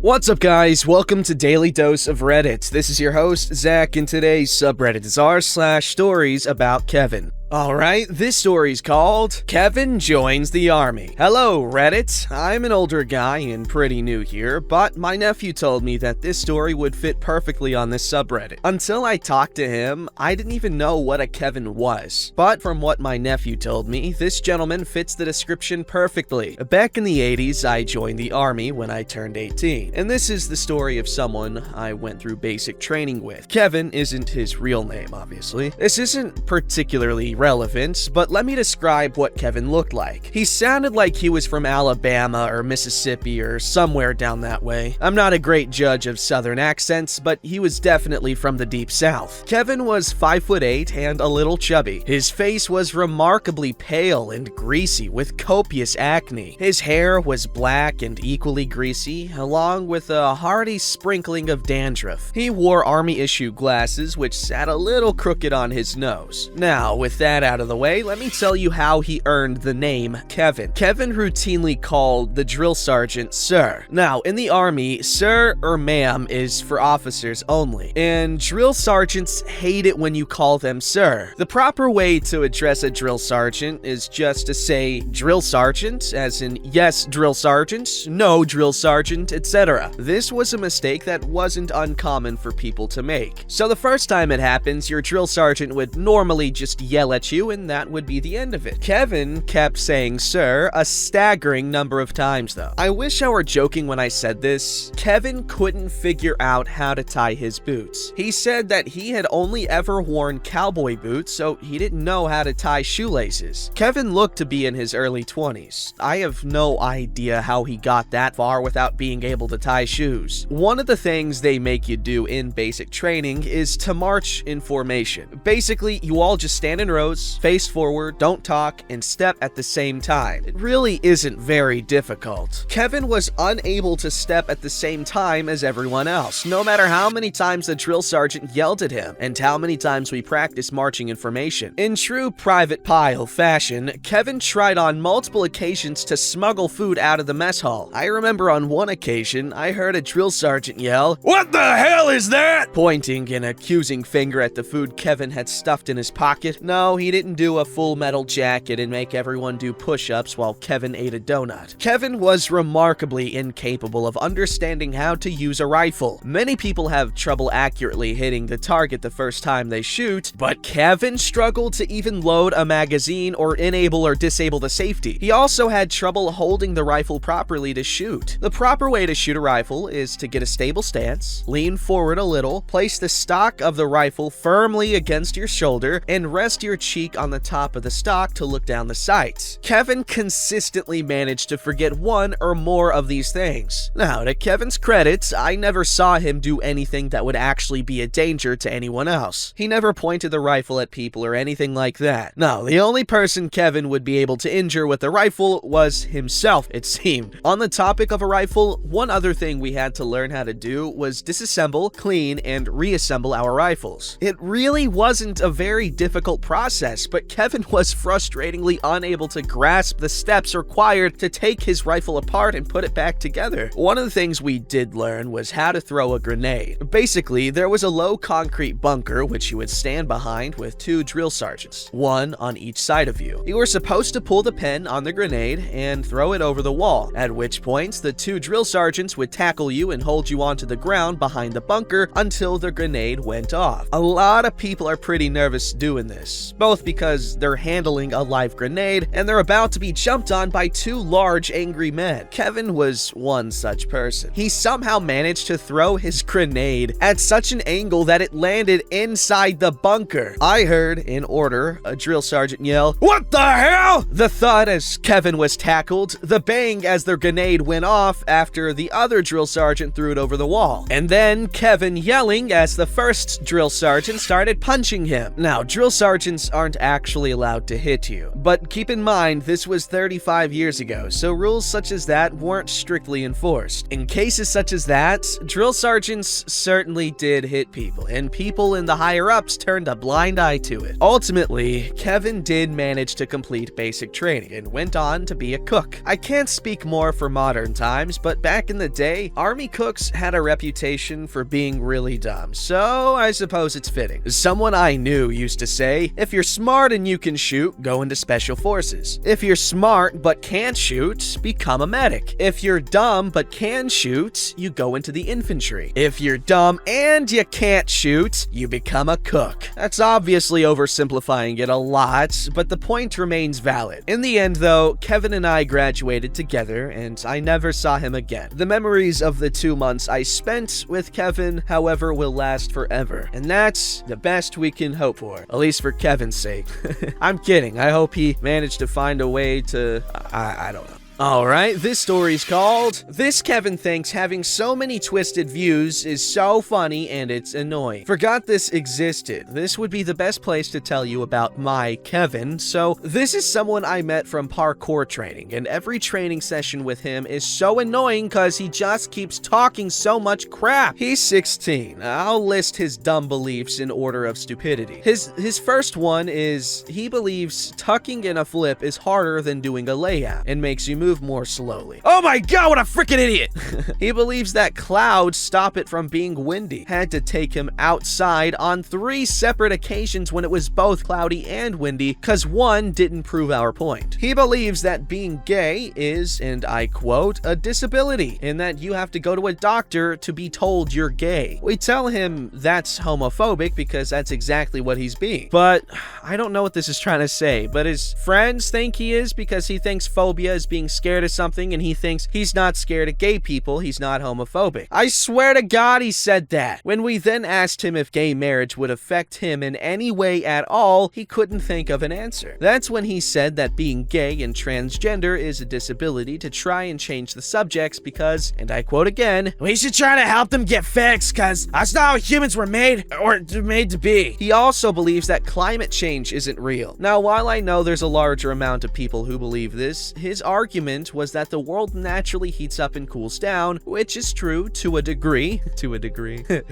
What's up, guys? Welcome to Daily Dose of Reddit. This is your host, Zach, and today's subreddit is r/StoriesAboutKevin. Alright, this story's called Kevin Joins the Army. Hello, Reddit. I'm an older guy and pretty new here, but my nephew told me that this story would fit perfectly on this subreddit. Until I talked to him, I didn't even know what a Kevin was. But from what my nephew told me, this gentleman fits the description perfectly. Back in the 80s, I joined the army when I turned 18, and this is the story of someone I went through basic training with. Kevin isn't his real name, obviously. This isn't particularly relevant, but let me describe what Kevin looked like. He sounded like he was from Alabama or Mississippi or somewhere down that way. I'm not a great judge of southern accents, but he was definitely from the deep south. Kevin was 5'8" and a little chubby. His face was remarkably pale and greasy with copious acne. His hair was black and equally greasy, along with a hearty sprinkling of dandruff. He wore army-issue glasses, which sat a little crooked on his nose. Now, with that out of the way, let me tell you how he earned the name Kevin. Kevin routinely called the drill sergeant sir. Now, in the army, sir or ma'am is for officers only, and drill sergeants hate it when you call them sir. The proper way to address a drill sergeant is just to say drill sergeant, as in yes, drill sergeant, no, drill sergeant, etc. This was a mistake that wasn't uncommon for people to make. So the first time it happens, your drill sergeant would normally just yell at you, and that would be the end of it. Kevin kept saying sir a staggering number of times, though. I wish I were joking when I said this. Kevin couldn't figure out how to tie his boots. He said that he had only ever worn cowboy boots, so he didn't know how to tie shoelaces. Kevin looked to be in his early 20s. I have no idea how he got that far without being able to tie shoes. One of the things they make you do in basic training is to march in formation. Basically, you all just stand in rows, face forward, don't talk, and step at the same time. It really isn't very difficult. Kevin was unable to step at the same time as everyone else, no matter how many times the drill sergeant yelled at him, and how many times we practiced marching in formation. In true Private Pile fashion, Kevin tried on multiple occasions to smuggle food out of the mess hall. I remember on one occasion, I heard a drill sergeant yell, "What the hell is that?" pointing an accusing finger at the food Kevin had stuffed in his pocket. No, he didn't do a full metal jacket and make everyone do push-ups while Kevin ate a donut. Kevin was remarkably incapable of understanding how to use a rifle. Many people have trouble accurately hitting the target the first time they shoot, but Kevin struggled to even load a magazine or enable or disable the safety. He also had trouble holding the rifle properly to shoot. The proper way to shoot a rifle is to get a stable stance, lean forward a little, place the stock of the rifle firmly against your shoulder, and rest your cheek on the top of the stock to look down the sights. Kevin consistently managed to forget one or more of these things. Now, to Kevin's credit, I never saw him do anything that would actually be a danger to anyone else. He never pointed the rifle at people or anything like that. No, the only person Kevin would be able to injure with a rifle was himself, it seemed. On the topic of a rifle, one other thing we had to learn how to do was disassemble, clean, and reassemble our rifles. It really wasn't a very difficult process, but Kevin was frustratingly unable to grasp the steps required to take his rifle apart and put it back together. One of the things we did learn was how to throw a grenade. Basically, there was a low concrete bunker which you would stand behind with two drill sergeants, one on each side of you. You were supposed to pull the pin on the grenade and throw it over the wall, at which point the two drill sergeants would tackle you and hold you onto the ground behind the bunker until the grenade went off. A lot of people are pretty nervous doing this, both because they're handling a live grenade and they're about to be jumped on by two large angry men. Kevin was one such person. He somehow managed to throw his grenade at such an angle that it landed inside the bunker. I heard, in order, a drill sergeant yell, "What the hell?" The thud as Kevin was tackled, the bang as the grenade went off after the other drill sergeant threw it over the wall, and then Kevin yelling as the first drill sergeant started punching him. Now, drill sergeants aren't actually allowed to hit you. But keep in mind, this was 35 years ago, so rules such as that weren't strictly enforced. In cases such as that, drill sergeants certainly did hit people, and people in the higher-ups turned a blind eye to it. Ultimately, Kevin did manage to complete basic training and went on to be a cook. I can't speak more for modern times, but back in the day, Army cooks had a reputation for being really dumb, so I suppose it's fitting. Someone I knew used to say, if you're smart and you can shoot, go into special forces. If you're smart but can't shoot, become a medic. If you're dumb but can shoot, you go into the infantry. If you're dumb and you can't shoot, you become a cook. That's obviously oversimplifying it a lot, but the point remains valid. In the end though, Kevin and I graduated together and I never saw him again. The memories of the 2 months I spent with Kevin, however, will last forever. And that's the best we can hope for, at least for Kevin's sake. I'm kidding. I hope he managed to find a way to... I don't know. Alright, this story's called, This Kevin Thinks Having So Many Twisted Views Is So Funny and It's Annoying. Forgot this existed. This would be the best place to tell you about my Kevin. So, this is someone I met from parkour training, and every training session with him is so annoying because he just keeps talking so much crap. He's 16. I'll list his dumb beliefs in order of stupidity. His first one is, he believes tucking in a flip is harder than doing a layup and makes you move more slowly. Oh my god, what a freaking idiot! He believes that clouds stop it from being windy. Had to take him outside on 3 separate occasions when it was both cloudy and windy, cause one didn't prove our point. He believes that being gay is, and I quote, a disability, and that you have to go to a doctor to be told you're gay. We tell him that's homophobic because that's exactly what he's being. But I don't know what this is trying to say, but his friends think he is because he thinks phobia is being scared of something, and he thinks he's not scared of gay people, he's not homophobic. I swear to God he said that. When we then asked him if gay marriage would affect him in any way at all, he couldn't think of an answer. That's when he said that being gay and transgender is a disability to try and change the subjects because, and I quote again, we should try to help them get fixed cause that's not how humans were made or made to be. He also believes that climate change isn't real. Now, while I know there's a larger amount of people who believe this, his argument was that the world naturally heats up and cools down, which is true to a degree,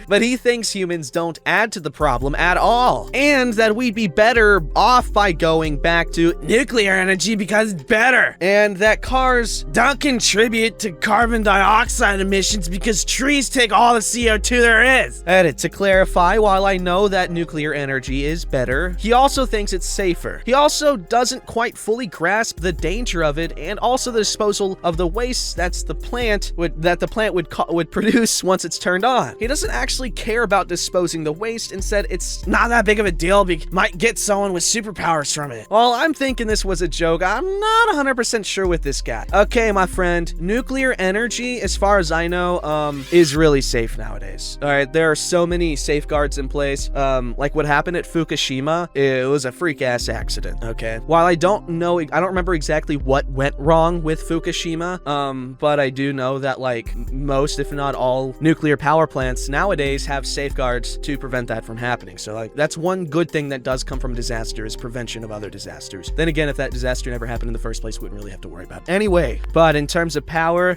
but he thinks humans don't add to the problem at all, and that we'd be better off by going back to nuclear energy because it's better, and that cars don't contribute to carbon dioxide emissions because trees take all the CO2 there is. Edit, to clarify, while I know that nuclear energy is better, he also thinks it's safer. He also doesn't quite fully grasp the danger of it, and also the disposal of the waste the plant would produce once it's turned on. He doesn't actually care about disposing the waste, instead it's not that big of a deal, might get someone with superpowers from it. Well, I'm thinking this was a joke. I'm not 100% sure with this guy. Okay, my friend, nuclear energy, as far as I know, is really safe nowadays. Alright, there are so many safeguards in place. Like what happened at Fukushima, it was a freak-ass accident, okay? While I don't remember exactly what went wrong with Fukushima, but I do know that like most, if not all, nuclear power plants nowadays have safeguards to prevent that from happening. So like that's one good thing that does come from a disaster, is prevention of other disasters. Then again, if that disaster never happened in the first place, we wouldn't really have to worry about it. Anyway, but in terms of power,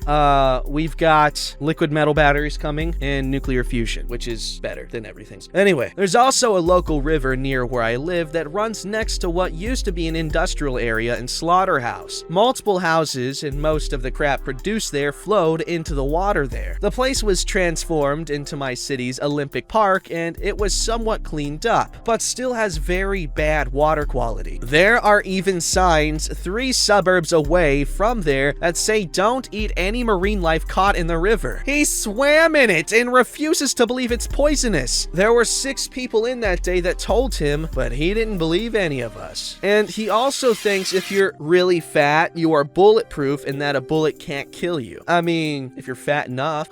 we've got liquid metal batteries coming and nuclear fusion, which is better than everything. Anyway, there's also a local river near where I live that runs next to what used to be an industrial area and slaughterhouse. Multiple houses and most of the crap produced there flowed into the water there. The place was transformed into my city's Olympic Park, and it was somewhat cleaned up, but still has very bad water quality. There are even signs 3 suburbs away from there that say don't eat any marine life caught in the river. He swam in it and refuses to believe it's poisonous. There were 6 people in that day that told him, but he didn't believe any of us. And he also thinks if you're really fat, you are bull bulletproof and that a bullet can't kill you. I mean, if you're fat enough,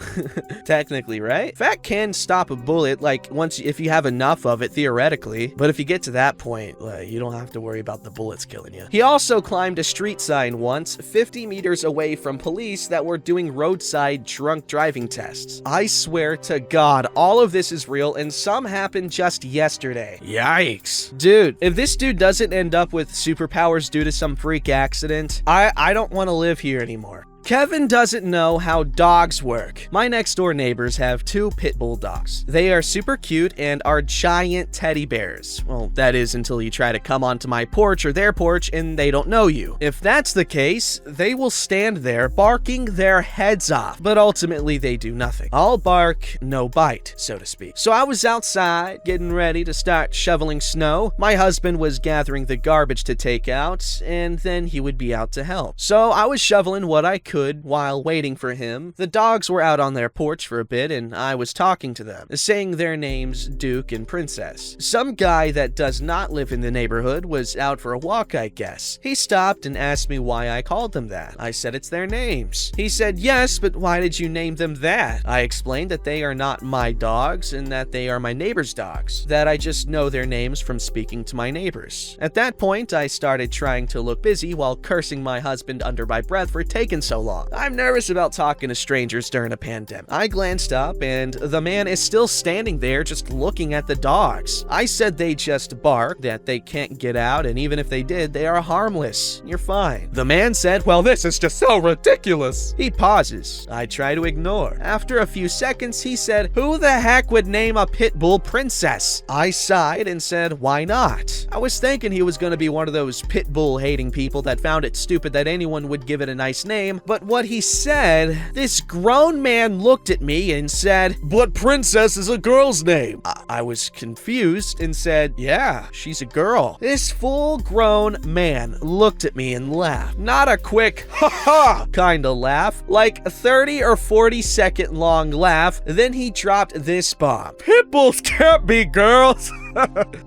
technically, right? Fat can stop a bullet, like if you have enough of it, theoretically. But if you get to that point, you don't have to worry about the bullets killing you. He also climbed a street sign once, 50 meters away from police that were doing roadside drunk driving tests. I swear to God, all of this is real, and some happened just yesterday. Yikes. Dude, if this dude doesn't end up with superpowers due to some freak accident, I don't want to live here anymore. Kevin doesn't know how dogs work. My next door neighbors have 2 pit bull dogs. They are super cute and are giant teddy bears. Well, that is until you try to come onto my porch or their porch and they don't know you. If that's the case, they will stand there barking their heads off, but ultimately they do nothing. All bark, no bite, so to speak. So I was outside getting ready to start shoveling snow. My husband was gathering the garbage to take out, and then he would be out to help. So I was shoveling what I could while waiting for him. The dogs were out on their porch for a bit and I was talking to them, saying their names Duke and Princess. Some guy that does not live in the neighborhood was out for a walk, I guess. He stopped and asked me why I called them that. I said it's their names. He said, yes, but why did you name them that? I explained that they are not my dogs and that they are my neighbor's dogs, that I just know their names from speaking to my neighbors. At that point, I started trying to look busy while cursing my husband under my breath for taking so long. I'm nervous about talking to strangers during a pandemic. I glanced up and the man is still standing there just looking at the dogs. I said they just bark, that they can't get out, and even if they did, they are harmless. You're fine. The man said, well, this is just so ridiculous. He pauses. I try to ignore. After a few seconds, he said, who the heck would name a pit bull Princess? I sighed and said, why not? I was thinking he was going to be one of those pit bull hating people that found it stupid that anyone would give it a nice name, but what he said, this grown man looked at me and said, but Princess is a girl's name. I was confused and said, yeah, she's a girl. This full-grown man looked at me and laughed. Not a quick, ha-ha kind of laugh, like a 30 or 40 second long laugh. Then he dropped this bomb. Pitbulls can't be girls.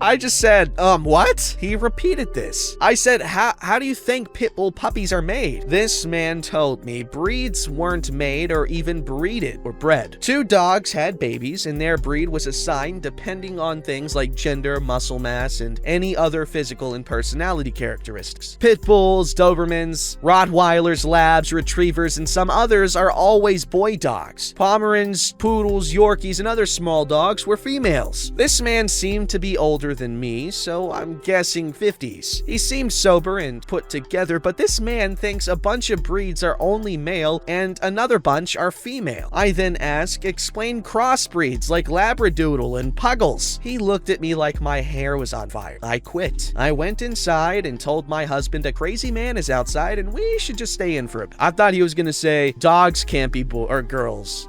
I just said, what? He repeated this. I said, how do you think pitbull puppies are made? This man told me breeds weren't made or even breeded or bred. 2 dogs had babies and their breed was assigned depending on things like gender, muscle mass, and any other physical and personality characteristics. Pit bulls, Dobermans, Rottweilers, Labs, Retrievers, and some others are always boy dogs. Pomerans, Poodles, Yorkies, and other small dogs were females. This man seemed to be older than me, so I'm guessing 50s. He seemed sober and put together, but this man thinks a bunch of breeds are only male and another bunch are female. I then asked, explain crossbreeds like Labradoodle and Puggles. He looked at me like my hair was on fire. I quit. I went inside and told my husband a crazy man is outside and we should just stay in for a bit. I thought he was gonna say dogs can't be girls.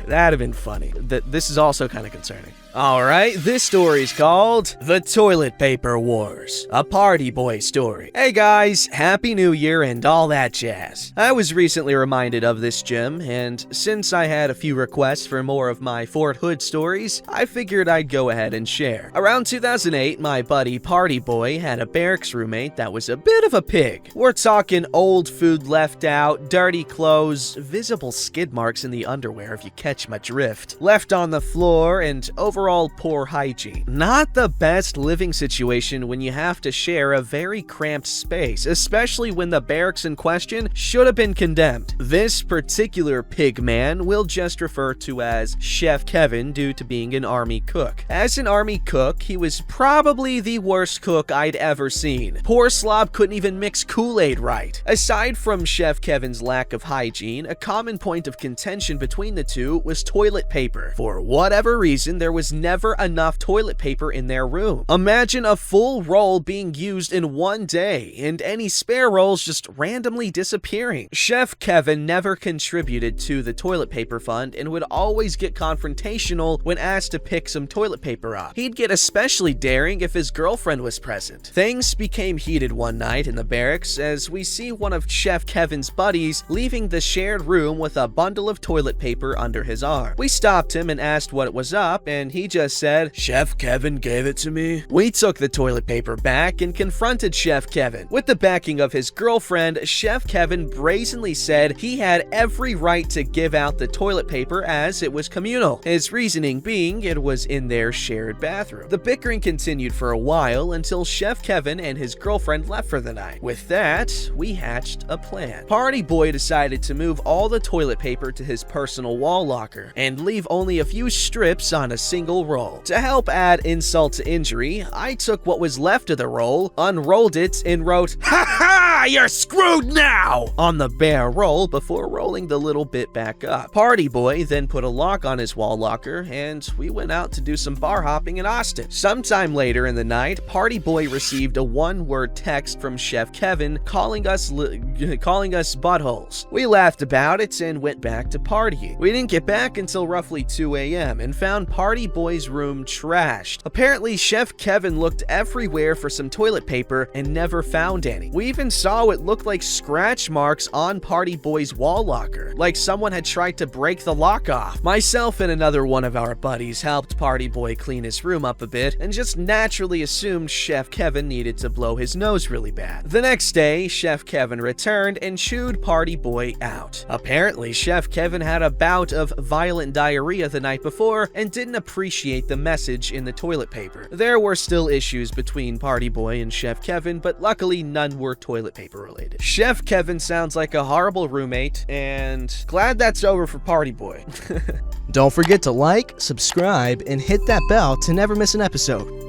That'd have been funny. This is also kind of concerning. Alright, this story's called The Toilet Paper Wars, a party boy story. Hey guys, Happy New Year and all that jazz. I was recently reminded of this gem, and since I had a few requests for more of my Fort Hood stories, I figured I'd go ahead and share. Around 2008, my buddy Party Boy had a barracks roommate that was a bit of a pig. We're talking old food left out, dirty clothes, visible skid marks in the underwear if you catch my drift, left on the floor, and overall poor hygiene. Not the best living situation when you have to share a very cramped space, especially when the barracks in question should have been condemned. This particular pig man we'll just refer to as Chef Kevin due to being an army cook. As an army cook, he was probably the worst cook I'd ever seen. Poor slob couldn't even mix Kool-Aid right. Aside from Chef Kevin's lack of hygiene, a common point of contention between the two was toilet paper. For whatever reason, there was never enough toilet paper in their room. Imagine a full roll being used in one day and any spare rolls just randomly disappearing. Chef Kevin never contributed to the toilet paper fund and would always get confrontational when asked to pick some toilet paper up. He'd get especially daring if his girlfriend was present. Things became heated one night in the barracks as we see one of Chef Kevin's buddies leaving the shared room with a bundle of toilet paper under his arm. We stopped him and asked what was up, and he just said, Chef Kevin gave it to me. We took the toilet paper back and confronted Chef Kevin. With the backing of his girlfriend, Chef Kevin brazenly said he had every right to give out the toilet paper as it was communal, his reasoning being it was in their shared bathroom. The bickering continued for a while until Chef Kevin and his girlfriend left for the night. With that, we hatched a plan. Party Boy decided to move all the toilet paper to his personal wall locker and leave only a few strips on a single roll. To help add insult to injury, I took what was left of the roll, unrolled it, and wrote, "Ha ha, you're screwed now!" on the bare roll before rolling the little bit back up. Party Boy then put a lock on his wall locker, and we went out to do some bar hopping in Austin. Sometime later in the night, Party Boy received a one-word text from Chef Kevin calling us buttholes. We laughed about it and went back to partying. We didn't get back until roughly 2 a.m. and found Party Boy's room trashed. Apparently, Chef Kevin looked everywhere for some toilet paper and never found any. We even saw what looked like scratch marks on Party Boy's wall locker, like someone had tried to break the lock off. Myself and another one of our buddies helped Party Boy clean his room up a bit and just naturally assumed Chef Kevin needed to blow his nose really bad. The next day, Chef Kevin returned and chewed Party Boy out. Apparently, Chef Kevin had a bout of violent diarrhea the night before and didn't appreciate the message in the toilet paper. There were still issues between Party Boy and Chef Kevin, but luckily none were toilet paper related. Chef Kevin sounds like a horrible roommate, and glad that's over for Party Boy. Don't forget to like, subscribe, and hit that bell to never miss an episode.